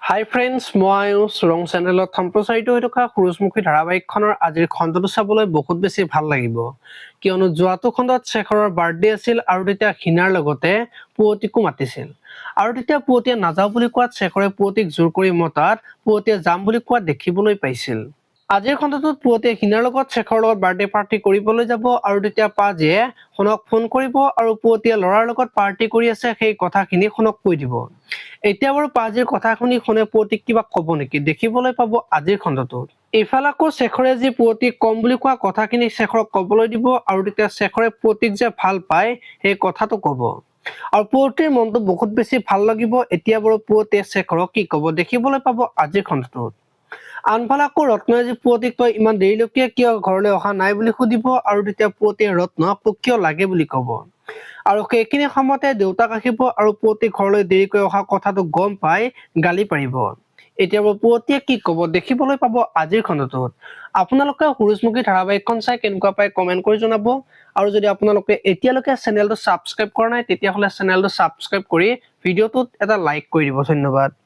হাই friends, মই সুৰং চেনেলত সম্প্ৰচাৰিত হৈ থকা সুৰুজমুখী ধাৰাবাহিকখনৰ আজিৰ খণ্ডটো চাবলৈ বহুত বেছি ভাল লাগিব, কিয়নো যোৱাটো খণ্ডত শেখৰৰ বাৰ্থডে আছিল আৰু তেতিয়া হিনাৰ লগতে পুৱতিকো মাতিছিল। আৰু তেতিয়া পুৱতিয়ে নাযাওঁ বুলি কোৱাত শেখৰে পুৱতিক জোৰ কৰি মতাত পুৱতিয়ে যাম বুলি কোৱাত দেখিবলৈ পাইছিল। আজিৰ খণ্ডটোত পুৱতিয়ে হিনাৰ লগত শেখৰৰ লগত বাৰ্থডে পাৰ্টি কৰিবলৈ যাব আৰু তেতিয়া পাজিয়ে শুনক ফোন কৰিব আৰু পুৱতিয়ে ল'ৰাৰ লগত পাৰ্টি কৰি আছে সেই কথাখিনি শুনক কৈ দিব। এতিয়া বাৰু পাজিৰ কথা শুনি শুনে পুৱতিক কিবা ক'ব নেকি, দেখিবলৈ পাব আজিৰ খণ্ডটোত। এইফালে আকৌ শেখৰে যি পুৱতিক কম বুলি কোৱা কথাখিনি শেখৰক ক'বলৈ দিব আৰু তেতিয়া শেখৰে পুৱতিক যে ভাল পায় সেই কথাটো ক'ব আৰু পুৱতিৰ মনটো বহুত বেছি ভাল লাগিব। এতিয়া বাৰু পুৱতিয়ে শেখৰক কি ক'ব দেখিবলৈ পাব আজিৰ খণ্ডটোত। আনফালে আকৌ ৰত্নই যি পুৱতিক তই ইমান দেৰিলৈকে কিয় ঘৰলৈ অহা নাই বুলি সুধিব আৰু তেতিয়া পুৱতিয়ে ৰত্নক তোক কিয় লাগে বুলি ক'ব আৰু সেইখিনি সময়তে দেউতাক আহিব আৰু পুৱতি ঘৰলৈ দেৰিকৈ অহা কথাটো গম পাই গালি পাৰিব। এতিয়া পুৱতিয়ে কি ক'ব দেখিবলৈ পাব আজিৰ খণ্ডটোত। আপোনালোকে সুৰুজমুখী ধাৰাবাহিকখন চাই কেনেকুৱা পাই কমেন্ট কৰি জনাব আৰু যদি আপোনালোকে এতিয়ালৈকে চেনেলটো ছাবস্ক্ৰাইব কৰা নাই তেতিয়াহ'লে চেনেলটো ছাবস্ক্ৰাইব কৰি ভিডিঅ'টোত এটা লাইক কৰি দিব। ধন্যবাদ।